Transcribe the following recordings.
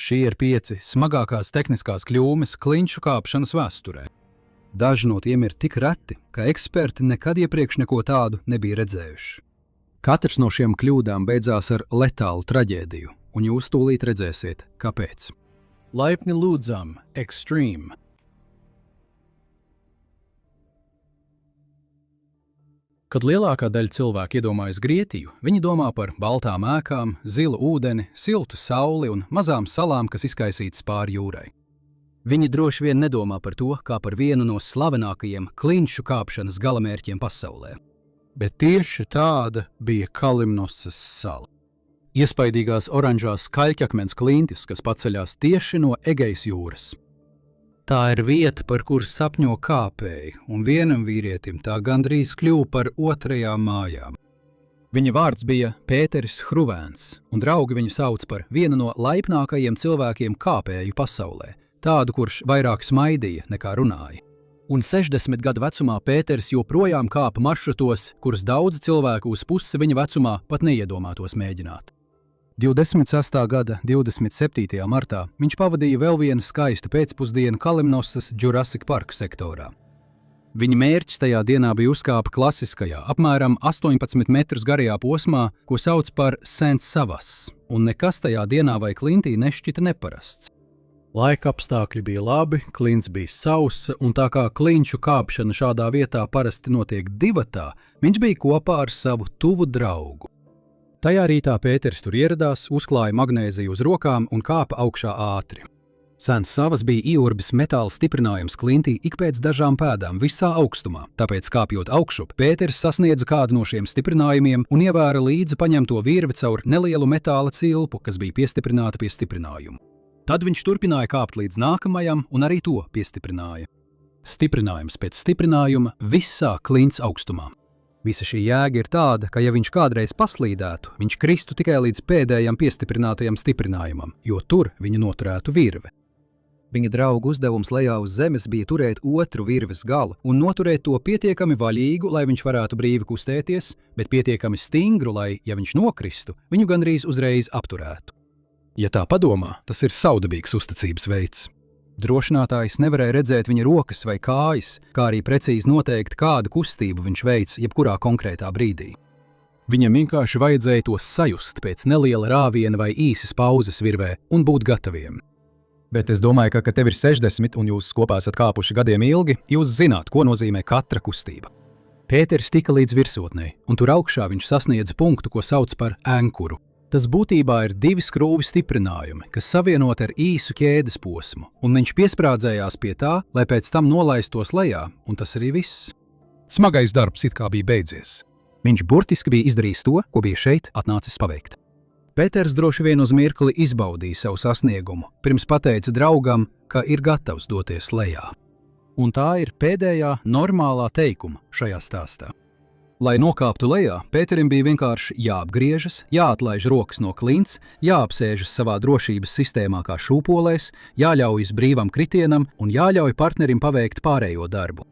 Šie ir 5 smagākās tehniskās kļūmes klinšu kāpšanas vēsturē. Daži no tiem ir tik reti, ka eksperti nekad iepriekš neko tādu nebija redzējuši. Katrs no šiem kļūdām beidzās ar letālu traģēdiju, un jūs tūlīt redzēsiet, kāpēc. Laipni lūdzam, Extreme! Kad lielākā daļa cilvēku iedomājas Grieķiju, viņi domā par baltām ēkām, zilu ūdeni, siltu sauli un mazām salām, kas izkaisītas pāri jūrai. Viņi droši vien nedomā par to, kā par vienu no slavenākajiem klinšu kāpšanas galamērķiem pasaulē. Bet tieši tāda bija Kalimnosas sala. Iespaidīgās oranžās kaļķakmens klintis, kas paceļās tieši no Egejas jūras. Tā ir vieta, par kuru sapņo kāpēji, un vienam vīrietim tā gandrīz kļuva par otrajām mājām. Viņa vārds bija Pēteris Hruvēns, un draugi viņu sauc par vienu no laipnākajiem cilvēkiem kāpēju pasaulē, tādu, kurš vairāk smaidīja nekā runāja. Un 60 gadu vecumā Pēteris joprojām kāpa maršrutos, kurus daudzi cilvēku uz pusi viņa vecumā pat neiedomātos mēģināt. 26. gada 27. martā viņš pavadīja vēl vienu skaistu pēcpusdienu Kalimnosas Jurassic Park sektorā. Viņa mērķis tajā dienā bija uzkāpa klasiskajā, apmēram 18 metrus garajā posmā, ko sauc par Saint Savas, un nekas tajā dienā vai klintī nešķita neparasts. Laika apstākļi bija labi, klints bija sausa, un tā kā klinšu kāpšana šādā vietā parasti notiek divatā, viņš bija kopā ar savu tuvu draugu. Tajā rītā Pēteris tur ieradās, uzklāja magnēziju uz rokām un kāpa augšā ātri. Saint Savas bija ieurbis metāla stiprinājums klintī ik pēc dažām pēdām visā augstumā, tāpēc kāpjot augšup, Pēteris sasniedza kādu no šiem stiprinājumiem un ievēra līdzi paņemto virvi caur nelielu metāla cilpu, kas bija piestiprināta pie stiprinājumu. Tad viņš turpināja kāpt līdz nākamajam un arī to piestiprināja. Stiprinājums pēc stiprinājuma visā klints augstumā. Visa šī jēga ir tāda, ka ja viņš kādreiz paslīdētu, viņš kristu tikai līdz pēdējam piestiprinātajam stiprinājumam, jo tur viņu noturētu virve. Viņa draugu uzdevums lejā uz zemes bija turēt otru virves galu un noturēt to pietiekami vaļīgu, lai viņš varētu brīvi kustēties, bet pietiekami stingru, lai, ja viņš nokristu, viņu gandrīz uzreiz apturētu. Ja tā padomā, tas ir saudabīgs uzticības veids. Drošinātājs nevarēja redzēt viņa rokas vai kājas, kā arī precīzi noteikt, kādu kustību viņš veic jebkurā konkrētā brīdī. Viņam vienkārši vajadzēja to sajust pēc neliela rāviena vai īsas pauzes virvē un būt gataviem. Bet es domāju, ka, kad tev ir 60 un jūs kopā esat kāpuši gadiem ilgi, jūs zināt, ko nozīmē katra kustība. Pēteris tika līdz virsotnei, un tur augšā viņš sasniedza punktu, ko sauc par ankuru. Tas būtībā ir 2 skrūvi stiprinājumi, kas savienoti ar īsu ķēdes posmu, un viņš piesprādzējās pie tā, lai pēc tam nolaistos lejā, un tas arī viss. Smagais darbs it kā bija beidzies. Viņš burtiski bija izdarījis to, ko bija šeit atnācis paveikt. Pēters droši vien uz mirkli izbaudīja savu sasniegumu, pirms pateica draugam, ka ir gatavs doties lejā. Un tā ir pēdējā normālā teikuma šajā stāstā. Lai nokāptu lejā, Pēterim bija vienkārši jāapgriežas, jāatlaiž rokas no klints, jāapsēžas savā drošības sistēmā kā šūpolēs, jāļaujas brīvam kritienam un jāļauj partnerim paveikt pārējo darbu.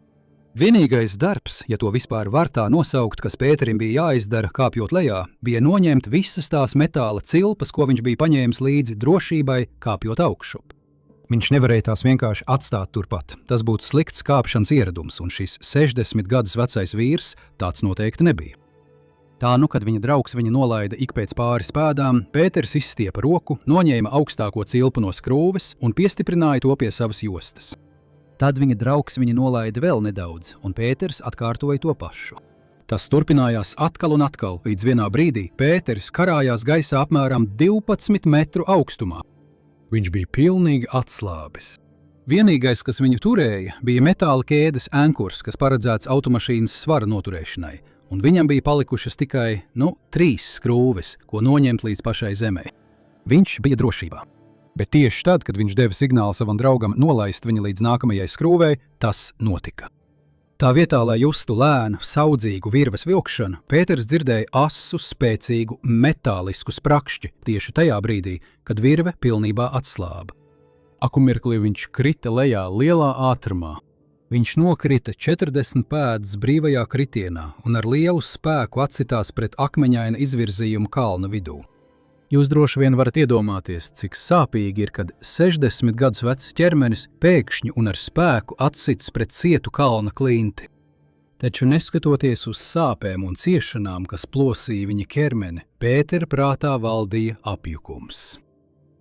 Vienīgais darbs, ja to vispār var tā nosaukt, kas Pēterim bija jāizdara kāpjot lejā, bija noņemt visas tās metāla cilpas, ko viņš bija paņēmis līdzi drošībai kāpjot augšup. Viņš nevarēja tās vienkārši atstāt turpat. Tas būtu slikts kāpšanas ieradums, un šis 60 gadus vecais vīrs tāds noteikti nebija. Tā nu, kad viņa draugs viņu nolaida ik pēc pāris pēdām, Pēteris izstiepa roku, noņēma augstāko cilpu no skrūves un piestiprināja to pie savas jostas. Tad viņa draugs viņu nolaida vēl nedaudz, un Pēteris atkārtoja to pašu. Tas turpinājās atkal un atkal, līdz vienā brīdī Pēteris karājās gaisā apmēram 12 metru augstumā. Viņš bija pilnīgi atslābis. Vienīgais, kas viņu turēja, bija metāla ķēdes ankurs, kas paredzēts automašīnas svara noturēšanai, un viņam bija palikušas tikai, 3 skrūves, ko noņemt līdz pašai zemei. Viņš bija drošībā. Bet tieši tad, kad viņš deva signālu savam draugam nolaist viņu līdz nākamajai skrūvei, tas notika. Tā vietā, lai justu lēnu, saudzīgu virves vilkšanu, Pēteris dzirdēja asu, spēcīgu, metālisku sprakšķi tieši tajā brīdī, kad virve pilnībā atslāba. Akumirklī viņš krita lejā lielā ātrumā. Viņš nokrita 40 pēdas brīvajā kritienā un ar lielu spēku atsitās pret akmeņaina izvirzījumu kalna vidū. Jūs droši vien varat iedomāties, cik sāpīgi ir, kad 60 gadus vecs ķermenis pēkšņi un ar spēku atsits pret cietu kalna klinti. Taču neskatoties uz sāpēm un ciešanām, kas plosīja viņa ķermeni, Pētera prātā valdīja apjukums.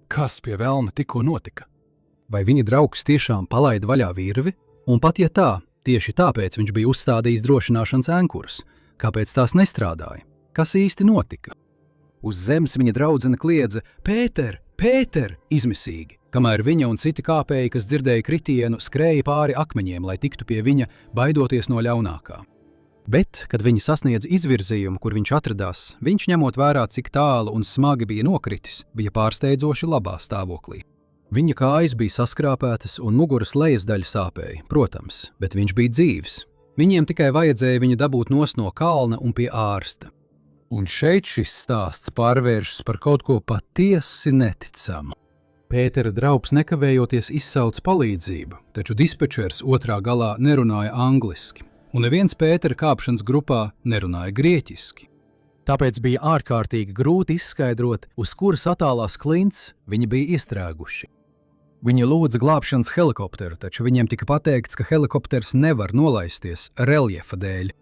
Kas pie velna tikko notika? Vai viņa draugs tiešām palaida vaļā virvi? Un pat ja tā, tieši tāpēc viņš bija uzstādījis drošināšanas ankurus. Kāpēc tās nestrādāja? Kas īsti notika? Uz zemes viņa draudzene kliedza: Pēter, Pēter, izmisīgi, kamēr viņa un citi kāpēji, kas dzirdēja kritienu, skrēja pāri akmeņiem, lai tiktu pie viņa, baidoties no ļaunākā. Bet, kad viņi sasniedz izvirzījumu, kur viņš atradās, viņš, ņemot vērā, cik tālu un smagi bija nokritis, bija pārsteidzoši labā stāvoklī. Viņa kājas bija saskrāpētas un muguras lejas daļa sāpēja, protams, bet viņš bija dzīvs. Viņiem tikai vajadzēja viņu dabūt nos no kalna un pie ārsta. Un šeit šis stāsts pārvēršas par kaut ko patiesi neticamu. Pētera draugs nekavējoties izsauca palīdzību, taču dispečers otrā galā nerunāja angliski, un neviens Pētera kāpšanas grupā nerunāja grieķiski. Tāpēc bija ārkārtīgi grūti izskaidrot, uz kuras attālās klints viņi bija iestrēguši. Viņi lūdza glābšanas helikopteru, taču viņiem tika pateikts, ka helikopters nevar nolaisties reljefa dēļ.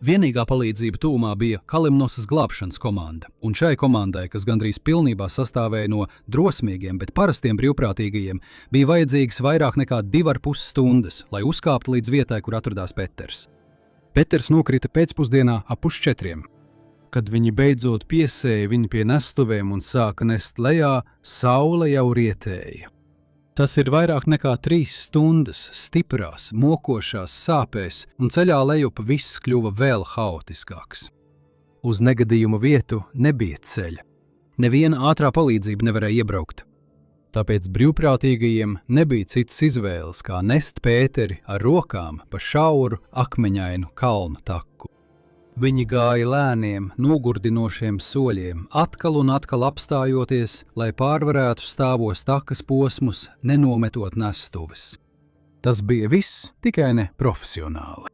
Vienīgā palīdzība tūmā bija Kalimnosas glābšanas komanda, un šai komandai, kas gandrīz pilnībā sastāvēja no drosmīgiem, bet parastiem brīvprātīgajiem, bija vajadzīgas vairāk nekā 2,5 stundas, lai uzkāptu līdz vietai, kur atradās Peters. Peters nokrita pēcpusdienā ap 3:00. Kad viņi beidzot piesēja viņu pie nestuvēm un sāka nest lejā, saule jau rietēja. Tas ir vairāk nekā 3 stundas stiprās, mokošās sāpēs, un ceļā lejup viss kļuva vēl haotiskāks. Uz negadījuma vietu nebija ceļa. Neviena ātrā palīdzība nevarēja iebraukt. Tāpēc brīvprātīgajiem nebija citas izvēles, kā nest Pēteri ar rokām pa šauru, akmeņainu kalnu taku. Viņi gāja lēniem, nogurdinošiem soļiem, atkal un atkal apstājoties, lai pārvarētu stāvos takas posmus, nenometot nestuves. Tas bija viss, tikai ne profesionāli.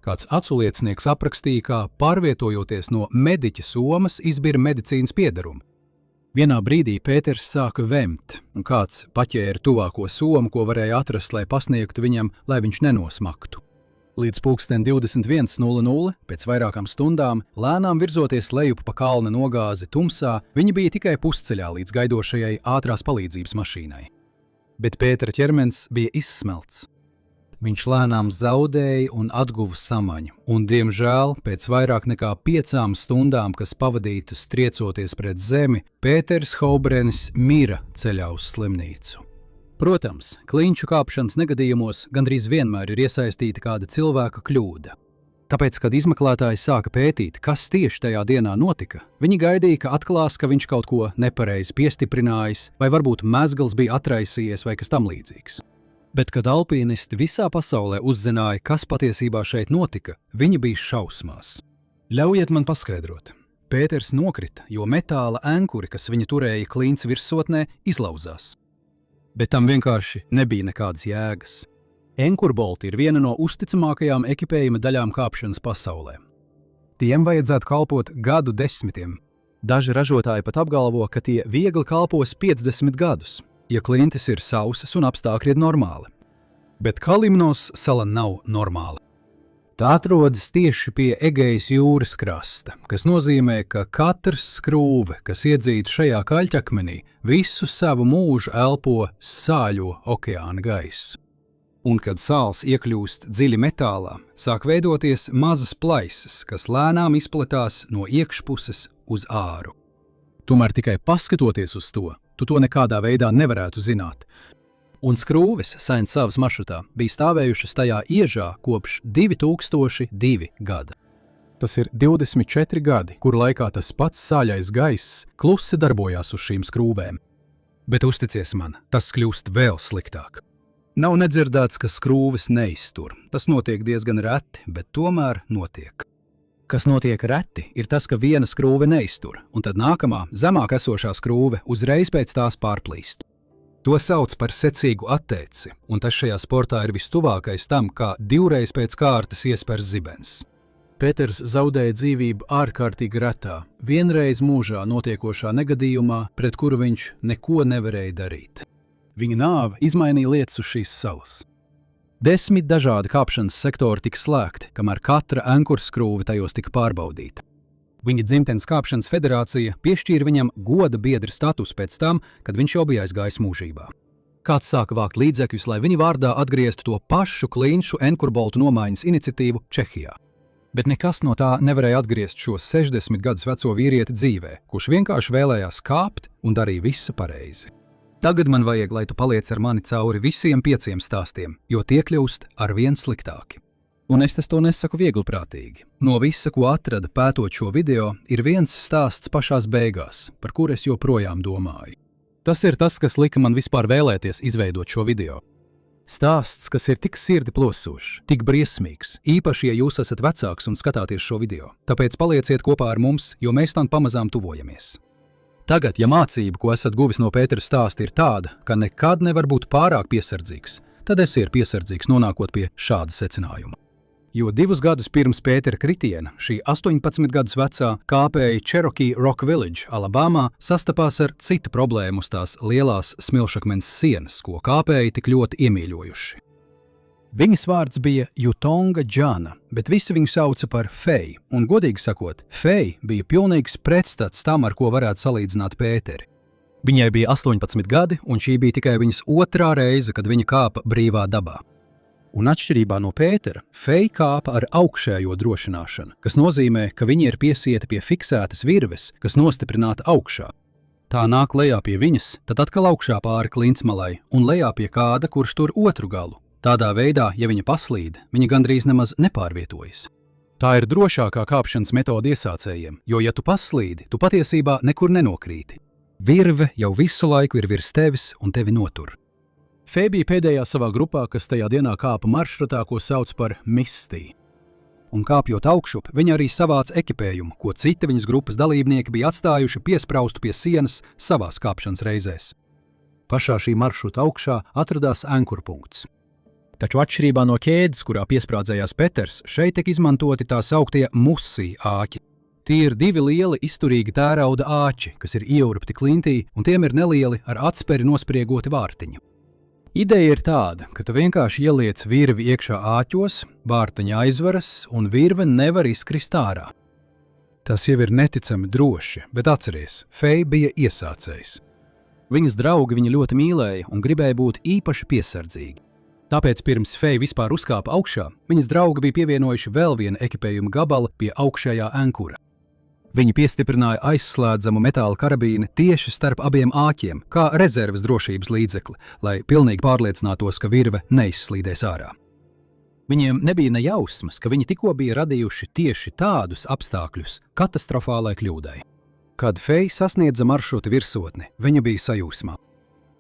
Kāds aculiecinieks aprakstīja, kā pārvietojoties no mediķa somas izbira medicīnas piedarumu. Vienā brīdī Pēters sāka vemt, un kāds paķēra tuvāko somu, ko varēja atrast, lai pasniegtu viņam, lai viņš nenosmaktu. Līdz 21:00, pēc vairākām stundām, lēnām virzoties lejup pa kalna nogāzi tumsā, viņi bija tikai pusceļā līdz gaidošajai ātrās palīdzības mašīnai. Bet Pētera ķermenis bija izsmelts. Viņš lēnām zaudēja un atguva samaņu, un, diemžēl, pēc vairāk nekā 5 stundām, kas pavadītas triecoties pret zemi, Pēters Hobrenis mira ceļā uz slimnīcu. Protams, kliņšu kāpšanas negadījumos gandrīz vienmēr ir iesaistīta kāda cilvēka kļūda. Tāpēc, kad izmeklētāji sāka pētīt, kas tieši tajā dienā notika, viņi gaidīja, ka atklās, ka viņš kaut ko nepareizi piestiprinājis, vai varbūt mezgls bija atraisījies vai kas tam līdzīgs. Bet, kad alpīnisti visā pasaulē uzzināja, kas patiesībā šeit notika, viņi bija šausmās. Ļaujiet man paskaidrot. Pēters nokrita, jo metāla ankuri, kas viņa turēja klints virsotnē, izlauzās. Bet tam vienkārši nebija nekādas jēgas. Enkurbolti ir viena no uzticamākajām ekipējuma daļām kāpšanas pasaulē. Tiem vajadzētu kalpot gadu desmitiem. Daži ražotāji pat apgalvo, ka tie viegli kalpos 50 gadus, ja klintis ir sausas un apstākļi ir normāli. Bet Kalimnos sala nav normāla. Tā atrodas tieši pie Egejas jūras krasta, kas nozīmē, ka katrs skrūve, kas iedzīta šajā kaļķakmenī, visu savu mūžu elpo sāļo okeāna gaisu. Un, kad sāls iekļūst dziļi metālā, sāk veidoties mazas plaisas, kas lēnām izplatās no iekšpuses uz āru. Tomēr tikai paskatoties uz to, tu to nekādā veidā nevarētu zināt. Un skrūves Saint-Savas maršrutā bija stāvējušas tajā iežā kopš 2002 gada. Tas ir 24 gadi, kur laikā tas pats sāļais gaiss klusi darbojās uz šīm skrūvēm. Bet uzticies man, tas kļūst vēl sliktāk. Nav nedzirdēts, ka skrūves neiztur. Tas notiek diezgan reti, bet tomēr notiek. Kas notiek reti, ir tas, ka viena skrūve neiztur, un tad nākamā, zemāk esošā skrūve uzreiz pēc tās pārplīst. To sauc par secīgu attēci, un tas šajā sportā ir vistuvākais tam, kā divreiz pēc kārtas iespers zibens. Pēters zaudēja dzīvību ārkārtīgi retā, vienreiz mūžā notiekošā negadījumā, pret kuru viņš neko nevarēja darīt. Viņa nāve izmainīja lietas uz šīs salas. 10 dažādi kāpšanas sektori tika slēgti, kamēr katra ankurskrūve tajos tika pārbaudīta. Viņa dzimtenes kāpšanas federācija piešķīra viņam goda biedra statusu pēc tam, kad viņš jau bija aizgājis mūžībā. Kāds sāka vākt līdzekļus, lai viņa vārdā atgrieztu to pašu klinšu enkurboltu nomaiņas iniciatīvu Čehijā. Bet nekas no tā nevarēja atgriezt šo 60 gadus veco vīrieti dzīvē, kurš vienkārši vēlējās kāpt un darīja visu pareizi. Tagad man vajag, lai tu paliec ar mani cauri visiem 5 stāstiem, jo tie kļūst arvien sliktāki. Un es to nesaku viegliprātīgi. No visa, ko atrada pētot šo video, ir viens stāsts pašās beigās, par kuru es joprojām domāju. Tas ir tas, kas lika man vispār vēlēties izveidot šo video. Stāsts, kas ir tik sirdi plosošs, tik briesmīgs, īpaši, ja jūs esat vecāks un skatāties šo video. Tāpēc palieciet kopā ar mums, jo mēs tam pamazām tuvojamies. Tagad, ja mācība, ko esat guvis no Pētera stāsta, ir tāda, ka nekad nevar būt pārāk piesardzīgs, tad esiet piesardzīgs nonākot pie šāda secinājuma. Jo 2 gadus pirms Pētera kritiena šī 18 gadus vecā kāpēja Cherokee Rock Village, Alabamā, sastapās ar citu problēmu uz tās lielās smilšakmens sienas, ko kāpēji tik ļoti iemīļojuši. Viņas vārds bija Jutonga Džana, bet visi viņu sauca par Fei, un godīgi sakot, Fei bija pilnīgs pretstats tam, ar ko varētu salīdzināt Pēteri. Viņai bija 18 gadi, un šī bija tikai viņas otrā reize, kad viņa kāpa brīvā dabā. Un atšķirībā no Pētera, Fei kāpa ar augšējo drošināšanu, kas nozīmē, ka viņa ir piesieta pie fiksētas virves, kas nostiprināta augšā. Tā nāk lejā pie viņas, tad atkal augšā pāri klintsmalai un lejā pie kāda, kurš tur otru galu. Tādā veidā, ja viņa paslīd, viņa gandrīz nemaz nepārvietojas. Tā ir drošākā kāpšanas metode iesācējiem, jo ja tu paslīdi, tu patiesībā nekur nenokrīti. Virve jau visu laiku ir virs tevis un tevi notur. Fei bija pēdējā savā grupā, kas tajā dienā kāpa maršrutā, ko sauc par Misty. Un kāpjot augšup, viņa arī savāca ekipējumu, ko citi viņas grupas dalībnieki bija atstājuši piespraustu pie sienas savās kāpšanas reizēs. Pašā šī maršruta augšā atradās ankurpunkts. Taču atšķirībā no ķēdes, kurā piesprādzējās Peters, šeit tiek izmantoti tā sauktie musī āķi. Tie ir 2 lieli izturīgi tērauda āķi, kas ir ieurpti klintī, un tiem ir nelieli ar atsperi nospriegoti vārtiņi. Ideja ir tāda, ka tu vienkārši ieliec virvi iekšā āķos, vārtiņa aizveras un virve nevar izkrist ārā. Tas jau ir neticami droši, bet atceries, Fei bija iesācējs. Viņas draugi viņu ļoti mīlēja un gribēja būt īpaši piesardzīgi. Tāpēc pirms Fei vispār uzkāpa augšā, viņas draugi bija pievienojuši vēl vienu ekipējuma gabalu pie augšējā ankura. Viņi piestiprināja aizslēdzamu metāla karabīni tieši starp abiem āķiem, kā rezerves drošības līdzekli, lai pilnīgi pārliecinātos, ka virve neizslīdēs ārā. Viņiem nebija ne jausmas, ka viņi tikko bija radījuši tieši tādus apstākļus katastrofālai kļūdai. Kad Fei sasniedza maršruta virsotni, viņa bija sajūsmā.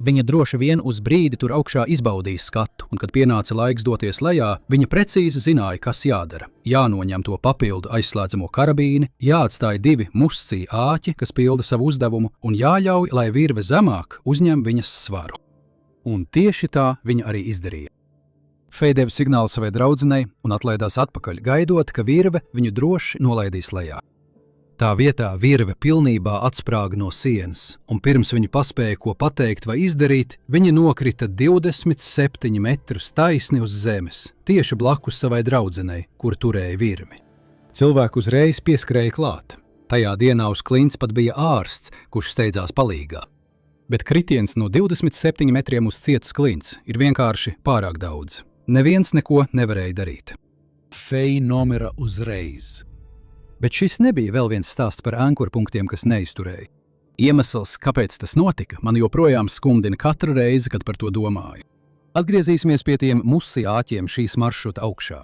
Viņa droši vien uz brīdi tur augšā izbaudīja skatu, un, kad pienāca laiks doties lejā, viņa precīzi zināja, kas jādara. Jānoņem to papildu aizslēdzamo karabīni, jāatstāj 2 muscī āķi, kas pilda savu uzdevumu, un jāļauj, lai virve zemāk uzņem viņas svaru. Un tieši tā viņa arī izdarīja. Fei deva signālu savai draudzenei un atlaidās atpakaļ, gaidot, ka virve viņu droši nolaidīs lejā. Tā vietā virve pilnībā atsprāga no sienas, un pirms viņa paspēja ko pateikt vai izdarīt, viņa nokrita 27 metrus taisni uz zemes, tieši blakus savai draudzenei, kur turēja virvi. Cilvēku uzreiz pieskrēja klāt. Tajā dienā uz klints pat bija ārsts, kurš steidzās palīgā. Bet kritiens no 27 metriem uz cietas klints ir vienkārši pārāk daudz. Neviens neko nevarēja darīt. Fei nomira uzreiz. Bet šis nebija vēl viens stāsts par ankurpunktiem, kas neizturēja. Iemesls, kāpēc tas notika, man joprojām skumdina katru reizi, kad par to domāju. Atgriezīsimies pie tiem musī āķiem šīs maršruta augšā.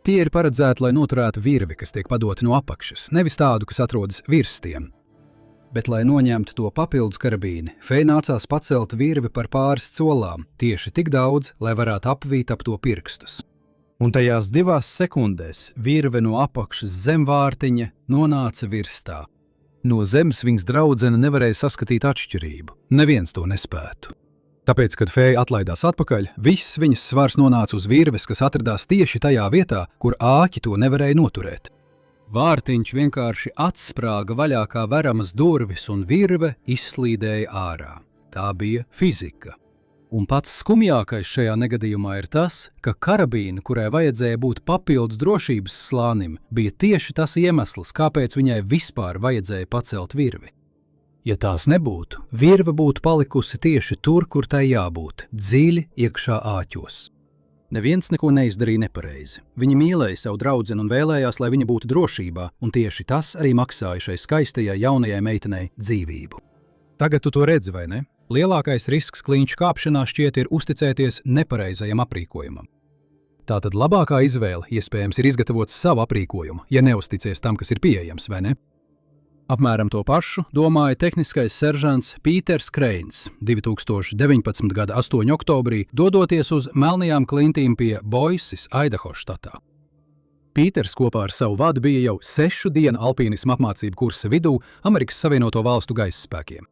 Tie ir paredzēti, lai noturētu virvi, kas tiek padota no apakšas, nevis tādu, kas atrodas virs tiem. Bet, lai noņemtu to papildus karabīni, Fei nācās pacelt virvi par pāris colām, tieši tik daudz, lai varētu apvīt ap to pirkstus. Un tajās 2 sekundēs virve no apakšas zem vārtiņa nonāca virs tā. No zemes viņas draudzene nevarēja saskatīt atšķirību. Neviens to nespētu. Tāpēc, kad Fei atlaidās atpakaļ, viss viņas svars nonāca uz virves, kas atradās tieši tajā vietā, kur āķi to nevarēja noturēt. Vārtiņš vienkārši atsprāga vaļā kā veramas durvis un virve izslīdēja ārā. Tā bija fizika. Un pats skumjākais šajā negadījumā ir tas, ka karabīna, kurai vajadzēja būt papildus drošības slānim, bija tieši tas iemesls, kāpēc viņai vispār vajadzēja pacelt virvi. Ja tās nebūtu, virve būtu palikusi tieši tur, kur tai jābūt, dziļi iekšā āķos. Neviens neko neizdarīja nepareizi. Viņi mīlēja savu draudzeni un vēlējās, lai viņa būtu drošībā, un tieši tas arī maksāja šai skaistajai jaunajai meitenei dzīvību. Tagad tu to redzi, vai ne? Lielākais risks kliņšu kāpšanā šķiet ir uzticēties nepareizajam aprīkojumam. Tātad labākā izvēle iespējams ir izgatavot savu aprīkojumu, ja neusticies tam, kas ir pieejams, vai ne? Apmēram to pašu domāja tehniskais seržants Pīters Kreins 2019. gada 8. oktobrī, dodoties uz melnajām klintīm pie Boises, Aidaho štatā. Pīters kopā ar savu vadu bija jau 6 dienu alpīnisma apmācību kursa vidū Amerikas Savienoto Valstu gaisa spēkiem.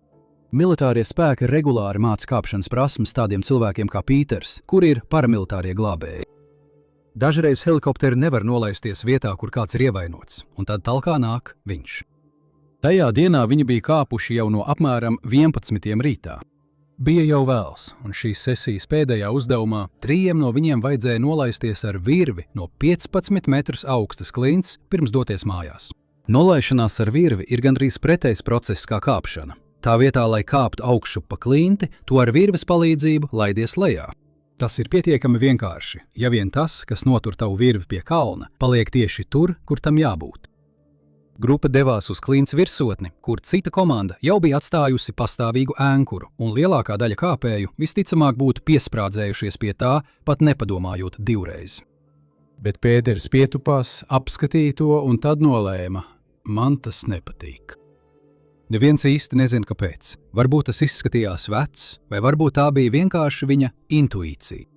Militārie spēki regulāri māca kāpšanas prasmes tādiem cilvēkiem kā Pīters, kuri ir paramilitārie glābēji. Dažreiz helikopteri nevar nolaisties vietā, kur kāds ir ievainots, un tad talkā nāk viņš. Tajā dienā viņi bija kāpuši jau no apmēram 11. rītā. Bija jau vēls, un šīs sesijas pēdējā uzdevumā 3 no viņiem vajadzēja nolaisties ar virvi no 15 metrus augstas klints pirms doties mājās. Nolaišanās ar virvi ir gandrīz pretējs process kā kāpšana. Tā vietā, lai kāptu augšup pa klinti, to ar virves palīdzību laidies lejā. Tas ir pietiekami vienkārši, ja vien tas, kas notur tavu virvi pie kalna, paliek tieši tur, kur tam jābūt. Grupa devās uz klints virsotni, kur cita komanda jau bija atstājusi pastāvīgu ēnkuru, un lielākā daļa kāpēju visticamāk būtu piesprādzējušies pie tā, pat nepadomājot divreiz. Bet Pēters pietupās, apskatīja to un tad nolēma, man tas nepatīk. Neviens īsti nezina, kāpēc. Varbūt tas izskatījās vecs, vai varbūt tā bija vienkārši viņa intuīcija.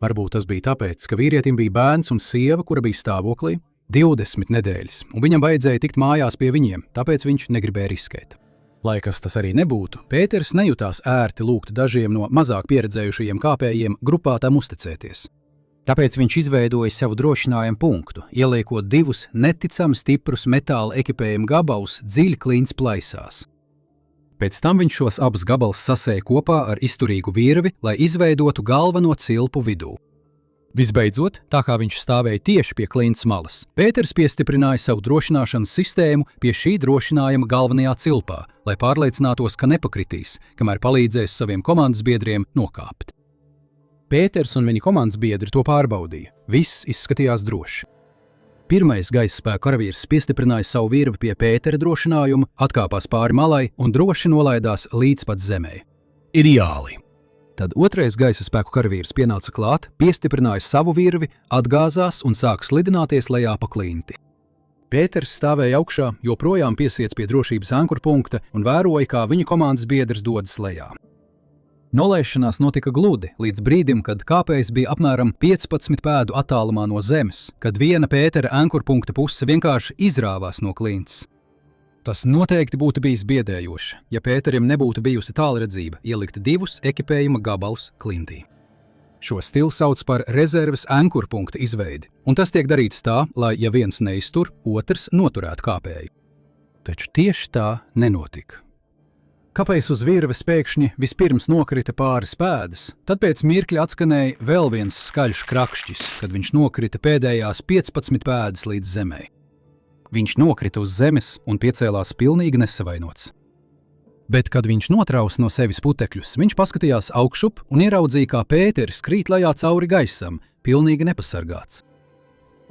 Varbūt tas bija tāpēc, ka vīrietim bija bērns un sieva, kura bija stāvoklī 20 nedēļas, un viņam vajadzēja tikt mājās pie viņiem, tāpēc viņš negribēja riskēt. Lai kas tas arī nebūtu, Pēters nejutās ērti lūgt dažiem no mazāk pieredzējušajiem kāpējiem grupā tam uzticēties. Tāpēc viņš izveidoja savu drošinājumu punktu, ieliekot 2 neticami stiprus metāla ekipējuma gabalus dziļi klints plaisās. Pēc tam viņš šos abus gabalus sasēja kopā ar izturīgu virvi, lai izveidotu galveno cilpu vidū. Visbeidzot, tā kā viņš stāvēja tieši pie klints malas, Pēters piestiprināja savu drošināšanas sistēmu pie šī drošinājuma galvenajā cilpā, lai pārliecinātos, ka nepakritīs, kamēr palīdzēs saviem komandas biedriem nokāpt. Pēters un viņa komandas biedri to pārbaudīja. Viss izskatījās droši. Pirmais gaisa spēku karavīrs piestiprināja savu virvi pie Pētera drošinājuma, atkāpās pāri malai un droši nolaidās līdz pat zemē. Ideāli! Tad otrais gaisa spēku karavīrs pienāca klāt, piestiprināja savu virvi, atgāzās un sāka slidināties lejā pa klinti. Pēters stāvēja augšā, joprojām piesiets pie drošības ankurpunkta un vēroja, kā viņa komandas biedrs dodas lejā. Nolaišanās notika gludi, līdz brīdim, kad kāpējs bija apmēram 15 pēdu attālumā no zemes, kad viena Pētera ankurpunkta puse vienkārši izrāvās no klints. Tas noteikti būtu bijis biedējoši, ja Pēterim nebūtu bijusi tālredzība ielikt 2 ekipējuma gabalus klintī. Šo stilu sauc par rezerves ankurpunkta izveidi, un tas tiek darīts tā, lai, ja viens neiztur, otrs noturētu kāpēju. Taču tieši tā nenotika. Kāpēc uz virves pēkšņi vispirms nokrita pāris pēdas, tad pēc mirkļa atskanēja vēl viens skaļš krakšķis, kad viņš nokrita pēdējās 15 pēdas līdz zemē. Viņš nokrita uz zemes un piecēlās pilnīgi nesavainots. Bet, kad viņš notrausa no sevis putekļus, viņš paskatījās augšup un ieraudzīja, kā Pēteris krīt lejā cauri gaisam, pilnīgi nepasargāts.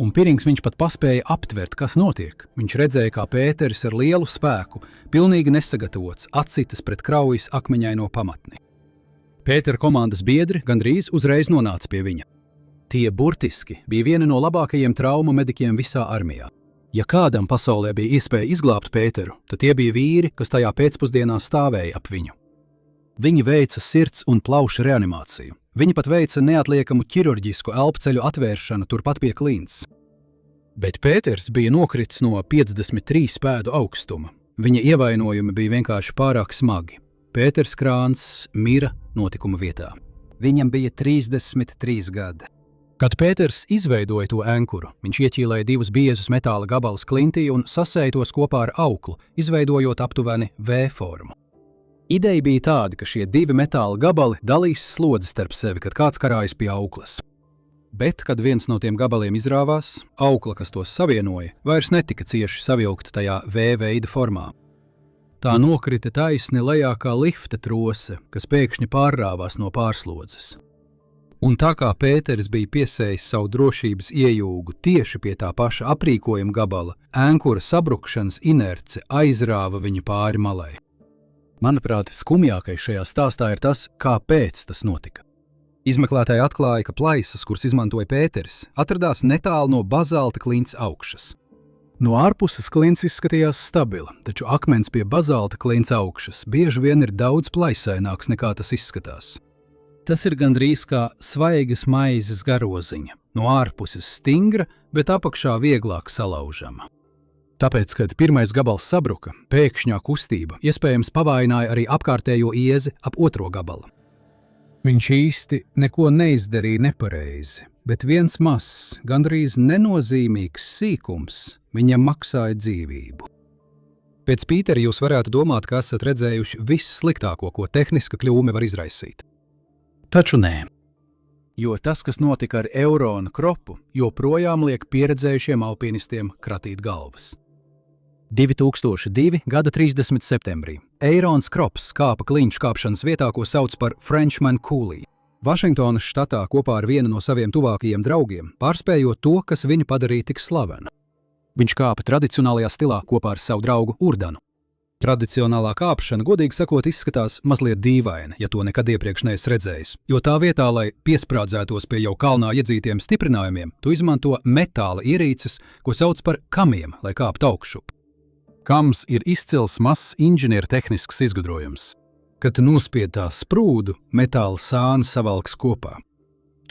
Un pirms viņš pat paspēja aptvert, kas notiek. Viņš redzēja, kā Pēteris ar lielu spēku, pilnīgi nesagatavots, atsitas pret kraujas akmeņaino pamatni. Pētera komandas biedri gandrīz uzreiz nonāca pie viņa. Tie burtiski bija vieni no labākajiem traumu medikiem visā armijā. Ja kādam pasaulē bija iespēja izglābt Pēteru, tad tie bija vīri, kas tajā pēcpusdienā stāvēja ap viņu. Viņi veica sirds un plaušu reanimāciju. Viņi pat veica neatliekamu ķirurģisku elpceļu atvēršanu turpat pie klints. Bet Pēters bija nokritis no 53 pēdu augstuma. Viņa ievainojumi bija vienkārši pārāk smagi. Pēters Krāns mira notikuma vietā. Viņam bija 33 gadi. Kad Pēters izveidoja to enkuru, viņš ieķīlēja 2 biezus metāla gabalus klintī un sasēja tos kopā ar auklu, izveidojot aptuveni V formu. Ideja bija tāda, ka šie 2 metāla gabali dalīs slodzi starp sevi, kad kāds karājas pie auklas. Bet, kad viens no tiem gabaliem izrāvās, aukla, kas tos savienoja, vairs netika cieši savilkta tajā V veida formā. Tā nokrita taisni lejā kā lifta trose, kas pēkšņi pārrāvās no pārslodzes. Un tā kā Pēteris bija piesējis savu drošības iejūgu tieši pie tā paša aprīkojuma gabala, ēnkura sabrukšanas inerce aizrāva viņu pāri malai. Manuprāt, skumjākais šajā stāstā ir tas, kāpēc tas notika. Izmeklētāji atklāja, ka plaisas, kuras izmantoja Pēteris, atradās netālu no bazalta klints augšas. No ārpuses klints izskatījās stabila, taču akmens pie bazalta klints augšas bieži vien ir daudz plaisaināks nekā tas izskatās. Tas ir gandrīz kā svaigas maizes garoziņa, no ārpuses stingra, bet apakšā vieglāk salaužama. Tāpēc, kad pirmais gabals sabruka, pēkšņā kustība iespējams pavaināja arī apkārtējo iezi ap otro gabalu. Viņš īsti neko neizdarīja nepareizi, bet viens mazs, gandrīz nenozīmīgs sīkums viņam maksāja dzīvību. Pēc Pītera jūs varētu domāt, ka esat redzējuši vissliktāko, ko tehniska kļūme var izraisīt. Taču nē, jo tas, kas notika ar Eirona kropu, joprojām liek pieredzējušiem alpinistiem kratīt galvas. 2002. gada 30. septembrī Eirons Krops kāpa kliņšu kāpšanas vietā, ko sauc par Frenchman Coulee. Vašingtonas štatā kopā ar vienu no saviem tuvākajiem draugiem, pārspējot to, kas viņu padarīja tik slavenu. Viņš kāpa tradicionālajā stilā kopā ar savu draugu Urdanu. Tradicionālā kāpšana, godīgi sakot, izskatās mazliet dīvaina, ja to nekad iepriekš neesi redzējis, jo tā vietā, lai piesprādzētos pie jau kalnā iedzītiem stiprinājumiem, tu izmanto metāla ierīces, ko sauc par kamiem, lai kāptu augšup. Kams ir izcils mazs inženieru tehnisks izgudrojums. Kad tu nospied tā sprūdu, metāla sāni savalks kopā.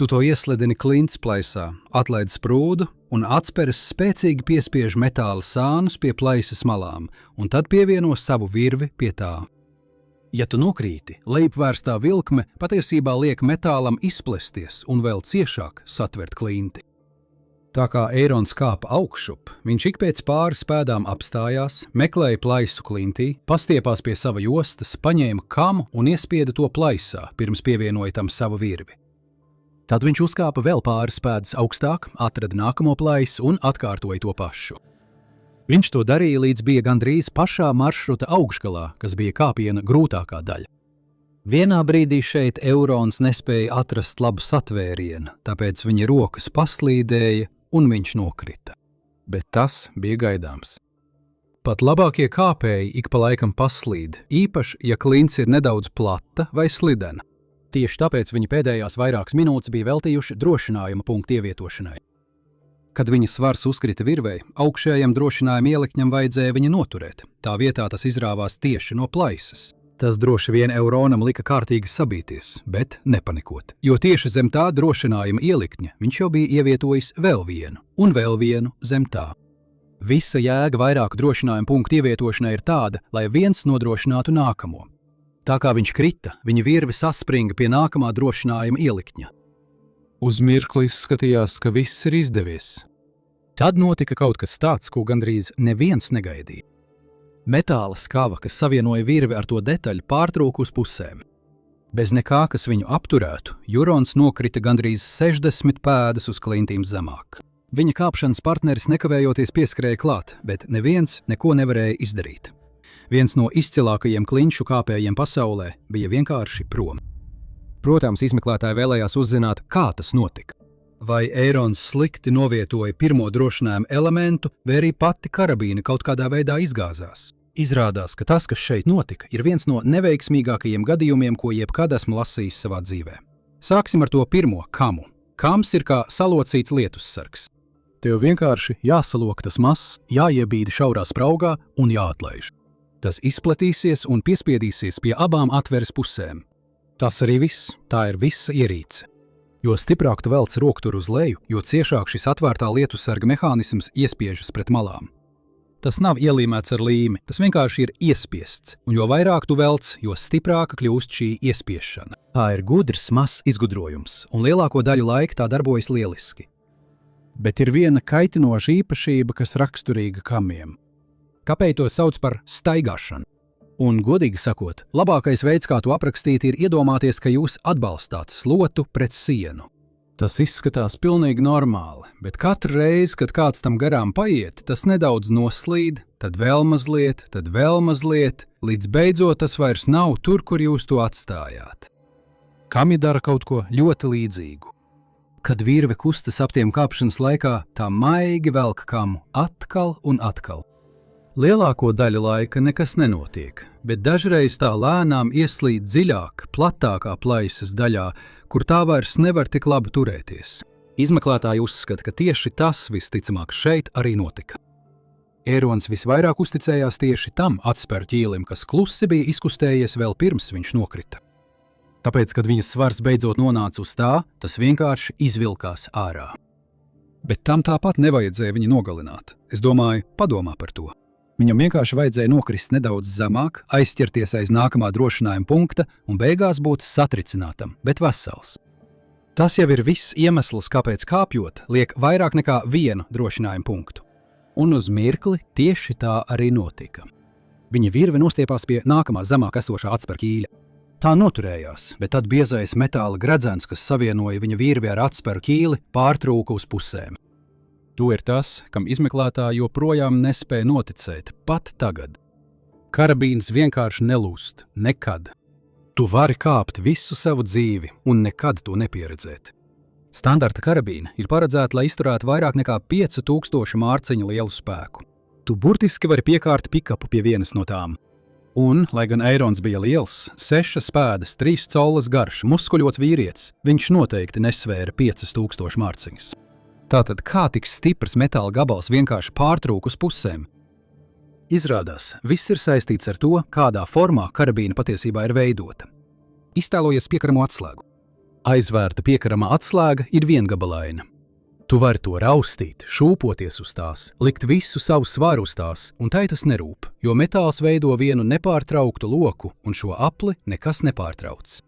Tu to ieslidini klints plaisā, atlaid sprūdu un atspēres spēcīgi piespiež metāla sānus pie plaisas malām, un tad pievieno savu virvi pie tā. Ja tu nokrīti, lejupvērstā vilkme patiesībā liek metālam izplesties un vēl ciešāk satvert klinti. Tā kā Eirons kāpa augšup, viņš ik pēc pāris pēdām apstājās, meklēja plaisu klintī, pastiepās pie sava jostas, paņēma kamu un iespieda to plaisā, pirms pievienoja tam savu virvi. Tad viņš uzkāpa vēl pāris pēdas augstāk, atrada nākamo plaisu un atkārtoja to pašu. Viņš to darīja, līdz bija gandrīz pašā maršruta augšgalā, kas bija kāpiena grūtākā daļa. Vienā brīdī šeit Eirons nespēja atrast labu satvērienu, tāpēc viņa rokas paslīdēja un viņš nokrita. Bet tas bija gaidāms. Pat labākie kāpēji ik pa laikam paslīd, īpaši, ja klints ir nedaudz plata vai slidena. Tieši tāpēc viņi pēdējās vairākas minūtes bija veltījuši drošinājuma punktu ievietošanai. Kad viņa svars uzkrita virvei, augšējam drošinājuma ielikņam vajadzēja viņa noturēt. Tā vietā tas izrāvās tieši no plaisas. Tas droši vien Eironam lika kārtīgi sabīties, bet nepanikot, jo tieši zem tā drošinājuma ielikņa viņš jau bija ievietojis vēl vienu zem tā. Visa jēga vairāku drošinājuma punktu ievietošanai ir tāda, lai viens nodrošinātu nākamo. Tā kā viņš krita, viņa virve saspringa pie nākamā drošinājuma ielikņa. Uz mirkli izskatījās, ka viss ir izdevies. Tad notika kaut kas tāds, ko gandrīz neviens negaidīja. Metāla skava, kas savienoja virvi ar to detaļu, pārtrūka uz pusēm. Bez nekā, kas viņu apturētu, Jurons nokrita gandrīz 60 pēdas uz klintīm zemāk. Viņa kāpšanas partneris nekavējoties pieskrēja klāt, bet neviens neko nevarēja izdarīt. Viens no izcilākajiem klinšu kāpējiem pasaulē bija vienkārši prom. Protams, izmeklētāji vēlējās uzzināt, kā tas notika. Vai Eirons slikti novietoja pirmo drošinājumu elementu, vai arī pati karabīna kaut kādā veidā izgāzās. Izrādās, ka tas, kas šeit notika, ir viens no neveiksmīgākajiem gadījumiem, ko jebkad esmu lasījis savā dzīvē. Sāksim ar to pirmo kamu. Kams ir kā salocīts lietussargs. Tev vienkārši jāsalok tas mazs, jāiebīda šaurā spraugā un jāatlaiž. Tas izplatīsies un piespiedīsies pie abām atveres pusēm. Tas arī viss, tā ir visa ierīce. Jo stiprāk tu velc rokturu uz leju, jo ciešāk šis atvērtā lietussarga mehānisms iespiežas pret malām. Tas nav ielīmēts ar līmi, tas vienkārši ir iespiests, un jo vairāk tu velc, jo stiprāka kļūst šī iespiešana. Tā ir gudrs, mazs izgudrojums, un lielāko daļu laika tā darbojas lieliski. Bet ir viena kaitinoša īpašība, kas raksturīga kamiem. Kāpēc to sauc par staigāšanu? Un, godīgi sakot, labākais veids, kā to aprakstīt, ir iedomāties, ka jūs atbalstāt slotu pret sienu. Tas izskatās pilnīgi normāli, bet katru reizi, kad kāds tam garām paiet, tas nedaudz noslīd, tad vēl mazliet, līdz beidzot tas vairs nav tur, kur jūs to atstājāt. Kami dara kaut ko ļoti līdzīgu. Kad virve kustas ap tiem kāpšanas laikā, tā maigi velk kamu atkal un atkal. Lielāko daļu laika nekas nenotiek, bet dažreiz tā lēnām ieslīd dziļāk, platākā plaisas daļā, kur tā vairs nevar tik labi turēties. Izmeklētāji uzskata, ka tieši tas visticamāk šeit arī notika. Ērons visvairāk uzticējās tieši tam atspēru ķīlim, kas klusi bija izkustējies vēl pirms viņš nokrita. Tāpēc, kad viņas svars beidzot nonāca uz tā, tas vienkārši izvilkās ārā. Bet tam tāpat nevajadzēja viņu nogalināt. Es domāju, padomā par to. Viņam vienkārši vajadzēja nokrist nedaudz zemāk, aizķerties aiz nākamā drošinājuma punkta un beigās būt satricinātam, bet vesels. Tas jau ir viss iemesls, kāpēc kāpjot liek vairāk nekā vienu drošinājumu punktu. Un uz mirkli tieši tā arī notika. Viņa virve nostiepās pie nākamā zemāk esošā atspēru ķīļa. Tā noturējās, bet tad biezais metāla gredzens, kas savienoja viņa virvi ar atspēru ķīli, pārtrūka uz pusēm. To ir tas, kam izmeklētāji joprojām nespēja noticēt, pat tagad. Karabīns vienkārši nelūst, nekad. Tu vari kāpt visu savu dzīvi un nekad to nepieredzēt. Standarta karabīna ir paredzēta, lai izturētu vairāk nekā 5000 mārciņu lielu spēku. Tu burtiski vari piekārt pikapu pie vienas no tām. Un, lai gan Ērons bija liels, 6 pēdas, 3 collas garš, muskuļots vīrietis, viņš noteikti nesvēra 5000 mārciņas. Tātad kā tik stiprs metāla gabals vienkārši pārtrūk uz pusēm? Izrādās, viss ir saistīts ar to, kādā formā karabīna patiesībā ir veidota. Iztēlojies piekaramo atslēgu. Aizvērta piekarama atslēga ir viengabalaina. Tu vari to raustīt, šūpoties uz tās, likt visu savu svaru uz tās, un tai tas nerūp, jo metāls veido vienu nepārtrauktu loku, un šo apli nekas nepārtrauc.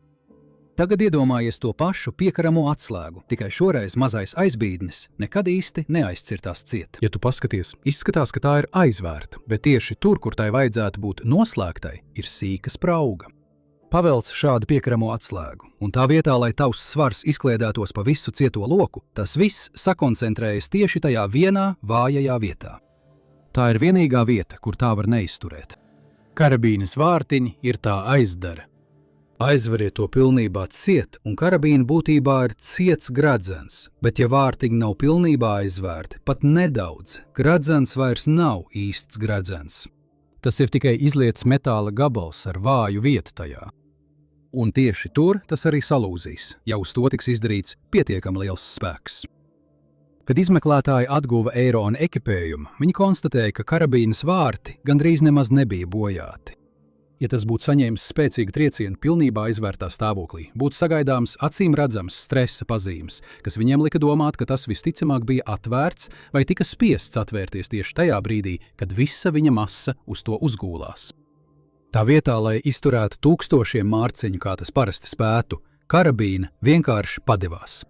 Tagad iedomājies to pašu piekaramo atslēgu, tikai šoreiz mazais aizbīdnis nekad īsti neaizcirtās ciet. Ja tu paskaties, izskatās, ka tā ir aizvērta, bet tieši tur, kur tai vajadzētu būt noslēgtai, ir sīka sprauga. Pavelc šādu piekaramo atslēgu, un tā vietā, lai tavs svars izkliedētos pa visu cieto loku, tas viss sakoncentrējas tieši tajā vienā vājajā vietā. Tā ir vienīgā vieta, kur tā var neizturēt. Karabīnes vārtiņi ir tā aizdara. Aizveriet to pilnībā ciet, un karabīna būtībā ir ciets gredzens, bet ja vārtiņi nav pilnībā aizvērti, pat nedaudz, gredzens vairs nav īsts gredzens. Tas ir tikai izlietas metāla gabals ar vāju vietu tajā. Un tieši tur tas arī salūzīs, ja uz to tiks izdarīts pietiekami liels spēks. Kad izmeklētāji atguva Ērona ekipējumu, viņi konstatēja, ka karabīnas vārti gandrīz nemaz nebija bojāti. Ja tas būtu saņēmis spēcīgu triecienu pilnībā aizvērtā stāvoklī, būtu sagaidāms acīm redzams stresa pazīmes, kas viņiem lika domāt, ka tas visticamāk bija atvērts vai tika spiests atvērties tieši tajā brīdī, kad visa viņa masa uz to uzgūlās. Tā vietā, lai izturētu 1000 mārciņu, kā tas parasti spētu, karabīna vienkārši padevās.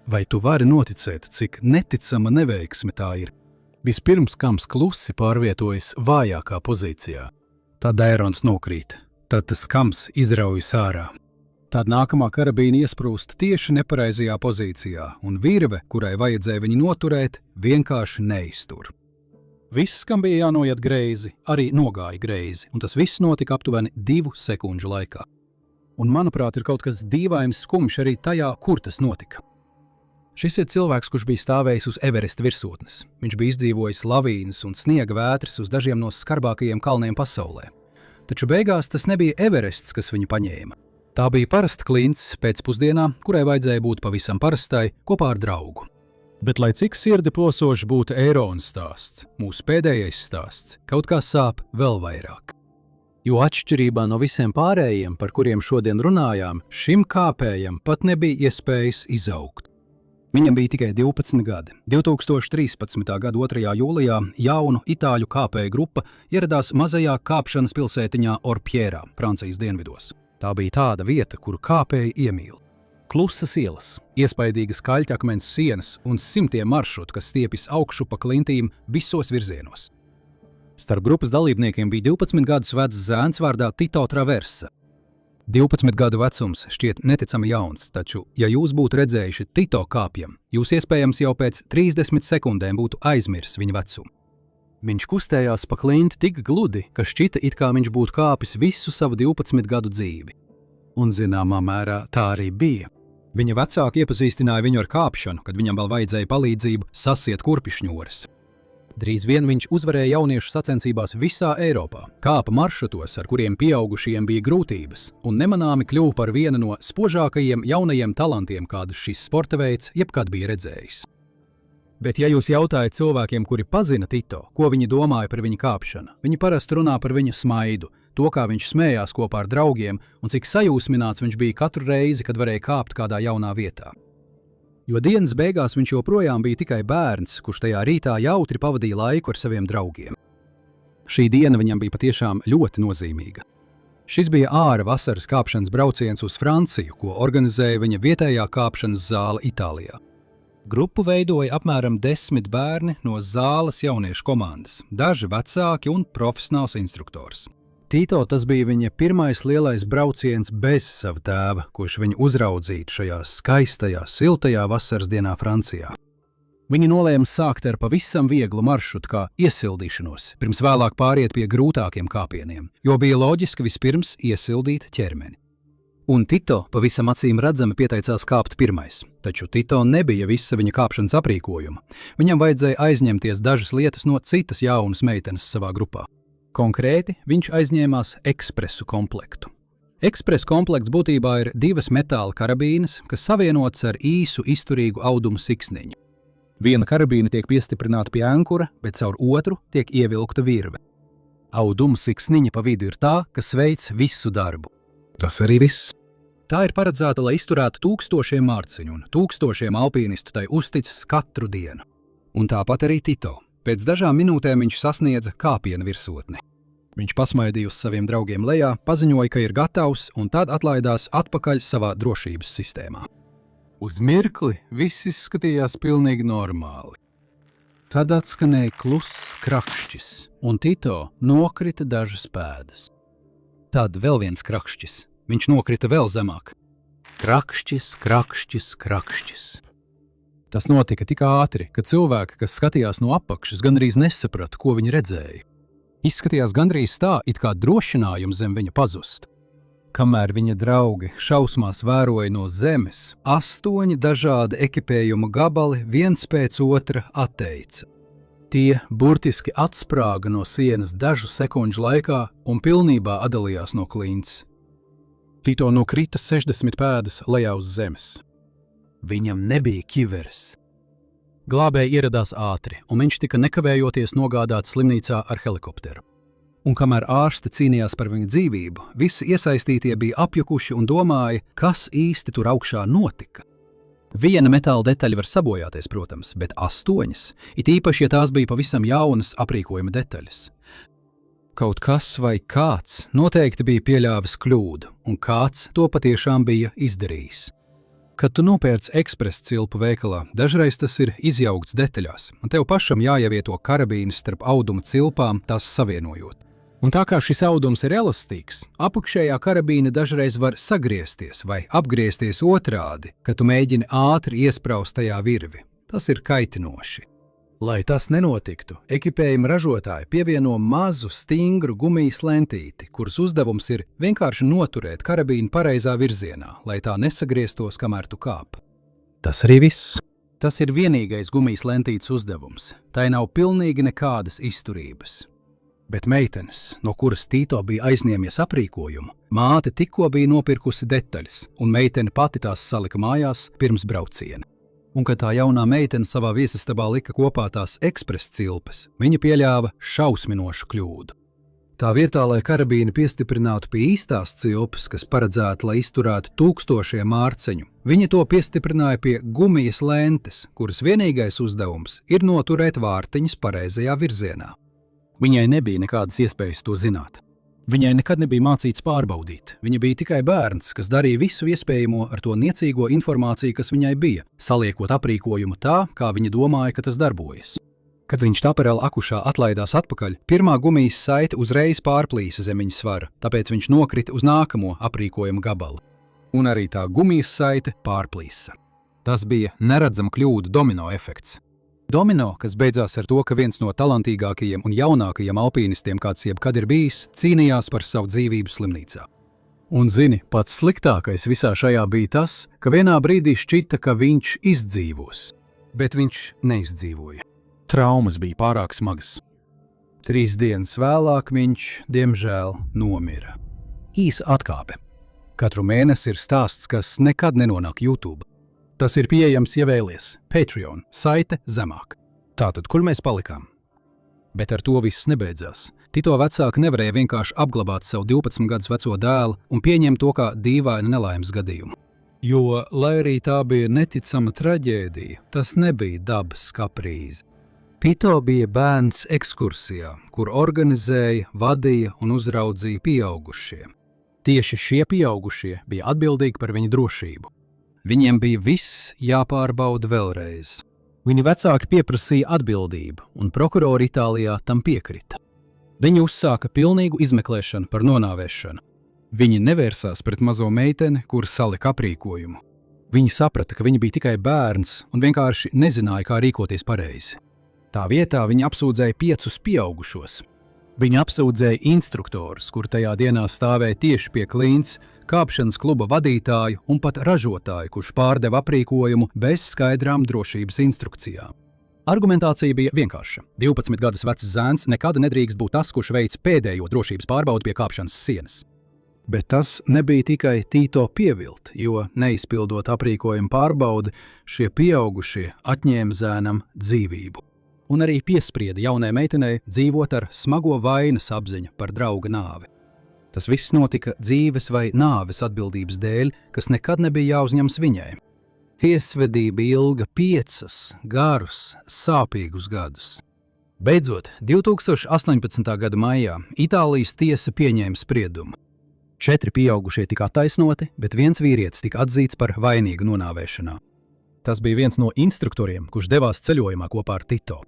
Vai tu vari noticēt, cik neticama neveiksme tā ir? Vispirms Kams klusi pārvietojas vājākā pozīcijā. Tad Ērons nokrīt, tad tas Kams izraujas ārā. Tad nākamā karabīna iesprūst tieši nepareizajā pozīcijā, un virve, kurai vajadzēja viņu noturēt, vienkārši neiztur. Viss, kam bija jānoiet greizi, arī nogāja greizi, un tas viss notika aptuveni 2 sekundžu laikā. Un, manuprāt, ir kaut kas dīvains skumjš arī tajā, kur tas notika. Šis ir cilvēks, kurš bija stāvējis uz Everesta virsotnes. Viņš bija izdzīvojis lavīnas un sniega vētras uz dažiem no skarbākajiem kalniem pasaulē. Taču beigās tas nebija Everests, kas viņu paņēma. Tā bija parasta klints pēcpusdienā, kurai vajadzēja būt pavisam parastai kopā ar draugu. Bet lai cik sirdi plosošs būtu Ērona stāsts, mūsu pēdējais stāsts, kaut kā sāp vēl vairāk. Jo atšķirībā no visiem pārējiem, par kuriem šodien runājām, šim kāpējam pat nebija iespējas izaugt. Viņam bija tikai 12 gadi. 2013. gada 2. jūlijā jaunu itāļu kāpēju grupa ieradās mazajā kāpšanas pilsētiņā Orpjērā, Francijas dienvidos. Tā bija tāda vieta, kuru kāpēji iemīl. Klusas ielas, iespaidīgas kaļķakmens sienas un simtiem maršrutu, kas stiepjas augšu pa klintīm visos virzienos. Starp grupas dalībniekiem bija 12 gadus vecs zēns vārdā Tito Traversa. 12 gadu vecums šķiet neticami jauns, taču, ja jūs būtu redzējuši Tito kāpjam, jūs iespējams jau pēc 30 sekundēm būtu aizmirs viņa vecumu. Viņš kustējās pa klinti tik gludi, ka šķita it kā viņš būtu kāpis visu savu 12 gadu dzīvi. Un zināmā mērā tā arī bija. Viņa vecāki iepazīstināja viņu ar kāpšanu, kad viņam vēl vajadzēja palīdzību sasiet kurpišņoras. Drīz vien viņš uzvarēja jauniešu sacensībās visā Eiropā, kāpa maršrutos, ar kuriem pieaugušiem bija grūtības, un nemanāmi kļuva par vienu no spožākajiem jaunajiem talantiem, kādus šis sporta veids jebkad bija redzējis. Bet ja jūs jautājat cilvēkiem, kuri pazina Tito, ko viņi domāja par viņa kāpšanu, viņi parasti runā par viņu smaidu, to, kā viņš smējās kopā ar draugiem un cik sajūsmināts viņš bija katru reizi, kad varēja kāpt kādā jaunā vietā. Jo dienas beigās viņš joprojām bija tikai bērns, kurš tajā rītā jautri pavadīja laiku ar saviem draugiem. Šī diena viņam bija patiešām ļoti nozīmīga. Šis bija āra vasaras kāpšanas brauciens uz Franciju, ko organizēja viņa vietējā kāpšanas zāle Itālijā. Grupu veidoja apmēram 10 bērni no zāles jauniešu komandas, daži vecāki un profesionāls instruktors. Tito tas bija viņa pirmais lielais brauciens bez sava tēva, kurš viņu uzraudzītu šajā skaistajā, siltajā vasaras dienā Francijā. Viņi nolēma sākt ar pavisam vieglu maršrutu kā iesildīšanos, pirms vēlāk pāriet pie grūtākiem kāpieniem, jo bija loģiski vispirms iesildīt ķermeni. Un Tito pavisam acīm redzami pieteicās kāpt pirmais, taču Tito nebija visa viņa kāpšanas aprīkojuma. Viņam vajadzēja aizņemties dažas lietas no citas jaunas meitenes savā grupā. Konkrēti, viņš aizņēmās ekspresu komplektu. Ekspresu komplekts būtībā ir 2 metāla karabīnes, kas savienotas ar īsu izturīgu audumu siksniņu. Viena karabīne tiek piestiprināta pie ankura, bet caur otru tiek ievilkta virve. Auduma siksniņa pa vidu ir tā, kas veic visu darbu. Tas arī viss. Tā ir paredzēta, lai izturētu tūkstošiem mārciņu un tūkstošiem alpīnistu tai uzticas katru dienu. Un tāpat arī Tito. Pēc dažām minūtēm viņš sasniedza kāpiena virsotni. Viņš pasmaidīja uz saviem draugiem lejā, paziņoja, ka ir gatavs, un tad atlaidās atpakaļ savā drošības sistēmā. Uz mirkli viss izskatījās pilnīgi normāli. Tad atskanēja kluss krakšķis, un Tito nokrita dažas pēdas. Tad vēl viens krakšķis. Viņš nokrita vēl zemāk. Krakšķis, krakšķis, krakšķis. Tas notika tik ātri, ka cilvēki, kas skatījās no apakšas, gandrīz nesaprata, ko viņi redzēja. Izskatījās gandrīz tā, it kā drošinājums zem viņa pazust. Kamēr viņa draugi šausmās vēroja no zemes, 8 dažādi ekipējuma gabali viens pēc otra atteica. Tie burtiski atsprāga no sienas dažu sekundžu laikā un pilnībā atdalījās no klints. Tito nokrita 60 pēdas lejā uz zemes. Viņam nebija ķiveres. Glābēji ieradās ātri, un viņš tika nekavējoties nogādāts slimnīcā ar helikopteru. Un kamēr ārsti cīnījās par viņa dzīvību, visi iesaistītie bija apjukuši un domāja, kas īsti tur augšā notika. Viena metāla detaļa var sabojāties, protams, bet 8, it īpaši, ja tās bija pavisam jaunas aprīkojuma detaļas. Kaut kas vai kāds noteikti bija pieļāvis kļūdu, un kāds to patiešām bija izdarījis. Kad tu nopērc ekspresa cilpu veikalā, dažreiz tas ir izjaukts detaļās, un tev pašam jāievieto karabīnes starp auduma cilpām, tās savienojot. Un tā kā šis audums ir elastīgs, apakšējā karabīne dažreiz var sagriezties vai apgriezties otrādi, kad tu mēģini ātri iespraust tajā virvi. Tas ir kaitinoši. Lai tas nenotiktu, ekipējuma ražotāji pievieno mazu, stingru gumijas lentīti, kuras uzdevums ir vienkārši noturēt karabīnu pareizā virzienā, lai tā nesagrieztos, kamēr tu kāp. Tas arī viss. Tas ir vienīgais gumijas lentītes uzdevums. Tai nav pilnīgi nekādas izturības. Bet meitenes, no kuras Tito bija aizņēmies aprīkojumu, māte tikko bija nopirkusi detaļas, un meitene pati tās salika mājās pirms brauciena. Un, kad tā jaunā meitene savā viesistabā lika kopā tās ekspresa cilpes, viņa pieļāva šausminošu kļūdu. Tā vietā, lai karabīni piestiprinātu pie īstās cilpas, kas paredzēta, lai izturētu tūkstošiem mārciņu, viņi to piestiprināja pie gumijas lentes, kuras vienīgais uzdevums ir noturēt vārtiņus pareizajā virzienā. Viņai nebija nekādas iespējas to zināt. Viņai nekad nebija mācīts pārbaudīt. Viņa bija tikai bērns, kas darīja visu iespējamo ar to niecīgo informāciju, kas viņai bija, saliekot aprīkojumu tā, kā viņa domāja, ka tas darbojas. Kad viņš taparela akušā atlaidās atpakaļ, pirmā gumijas saite uzreiz pārplīsa zem viņa svara, tāpēc viņš nokrita uz nākamo aprīkojuma gabalu. Un arī tā gumijas saite pārplīsa. Tas bija neredzama kļūdu domino efekts. Domino, kas beidzās ar to, ka viens no talantīgākajiem un jaunākajiem alpīnistiem, kāds jebkad ir bijis, cīnījās par savu dzīvību slimnīcā. Un zini, pats sliktākais visā šajā bija tas, ka vienā brīdī šķita, ka viņš izdzīvos. Bet viņš neizdzīvoja. Traumas bija pārāk smagas. 3 dienas vēlāk viņš, diemžēl, nomira. Īsa atkāpe. Katru mēnesi ir stāsts, kas nekad nenonāk YouTube. Tas ir pieejams, ja vēlies. Patreon, saite zemāk. Tātad, kur mēs palikām? Bet ar to viss nebeidzās. Tito vecāki nevarēja vienkārši apglabāt savu 12 gadus veco dēlu un pieņemt to kā dīvainu nelaimes gadījumu. Jo, lai arī tā bija neticama traģēdija, tas nebija dabas kaprīze. Tito bija bērns ekskursijā, kur organizēja, vadīja un uzraudzīja pieaugušie. Tieši šie pieaugušie bija atbildīgi par viņa drošību. Viņiem bija viss jāpārbauda vēlreiz. Viņa vecāki pieprasīja atbildību, un prokurori Itālijā tam piekrita. Viņi uzsāka pilnīgu izmeklēšanu par nonāvēšanu. Viņi nevērsās pret mazo meiteni, kur salika aprīkojumu. Viņi saprata, ka viņa bija tikai bērns un vienkārši nezināja, kā rīkoties pareizi. Tā vietā viņi apsūdzēja 5 pieaugušos. Viņi apsūdzēja instruktorus, kur tajā dienā stāvēja tieši pie klints, kāpšanas kluba vadītāju un pat ražotāju, kurš pārdeva aprīkojumu bez skaidrām drošības instrukcijām. Argumentācija bija vienkārša. 12 gadus vecs zēns nekad nedrīkst būt tas, kurš veic pēdējo drošības pārbaudi pie kāpšanas sienas. Bet tas nebija tikai Tito pievilt, jo, neizpildot aprīkojumu pārbaudi, šie pieaugušie atņēma zēnam dzīvību. Un arī piesprieda jaunai meitenei dzīvot ar smago vainas apziņu par drauga nāvi. Tas viss notika dzīves vai nāves atbildības dēļ, kas nekad nebija jāuzņems viņai. Tiesvedība ilga 5 garus, sāpīgus gadus. Beidzot, 2018. gada maijā Itālijas tiesa pieņēma spriedumu. 4 pieaugušie tika attaisnoti, bet viens vīrietis tika atzīts par vainīgu nonāvēšanā. Tas bija viens no instruktoriem, kurš devās ceļojumā kopā ar Tito.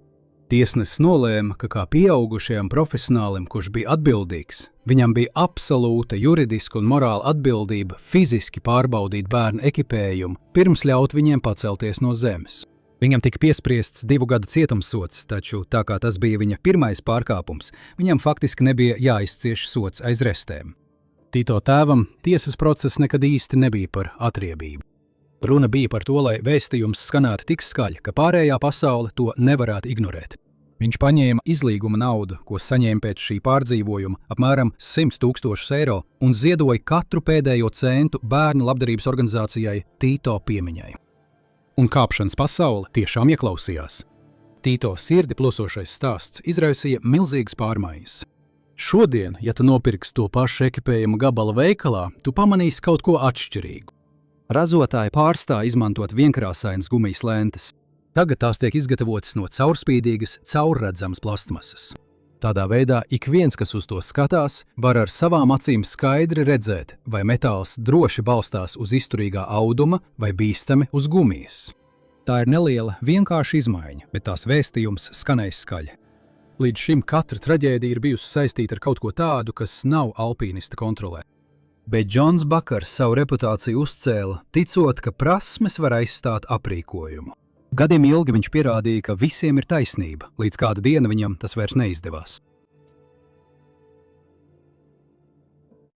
Tiesnesis nolēma, ka kā pieaugušajam profesionālim, kurš bija atbildīgs, viņam bija absolūta juridiska un morāla atbildība fiziski pārbaudīt bērnu ekipējumu, pirms ļaut viņiem pacelties no zemes. Viņam tika piespriests 2 gadu cietumsods, taču tā kā tas bija viņa pirmais pārkāpums, viņam faktiski nebija jāizcieš sods aiz restēm. Tito tēvam tiesas process nekad īsti nebija par atriebību. Runa bija par to, lai vēstījums skanētu tik skaļi, ka pārējā pasaule to nevarētu ignorēt. Viņš paņēma izlīguma naudu, ko saņēma pēc šī pārdzīvojuma, apmēram 100 000 eiro, un ziedoja katru pēdējo centu bērnu labdarības organizācijai Tito piemiņai. Un kāpšanas pasaule tiešām ieklausījās. Tito sirdi plosošais stāsts izraisīja milzīgas pārmaiņas. Šodien, ja tu nopirksi to pašu ekipējumu gabala veikalā, tu pamanīsi kaut ko atšķirīgu. Ražotāji pārstāja izmantot vienkrāsainas gumijas lentes. Tagad tās tiek izgatavotas no caurspīdīgas, caurredzamas plastmasas. Tādā veidā ik viens, kas uz to skatās, var ar savām acīm skaidri redzēt, vai metāls droši balstās uz izturīgā auduma vai bīstami uz gumijas. Tā ir neliela, vienkārša izmaiņa, bet tās vēstījums skanēs skaļi. Līdz šim katra traģēdija ir bijusi saistīta ar kaut ko tādu, kas nav alpīnista kontrolē. Bet Džons Bakars savu reputāciju uzcēla, ticot, ka prasmes var aizstāt aprīkojumu. Gadiem ilgi viņš pierādīja, ka visiem ir taisnība, līdz kāda diena viņam tas vairs neizdevās.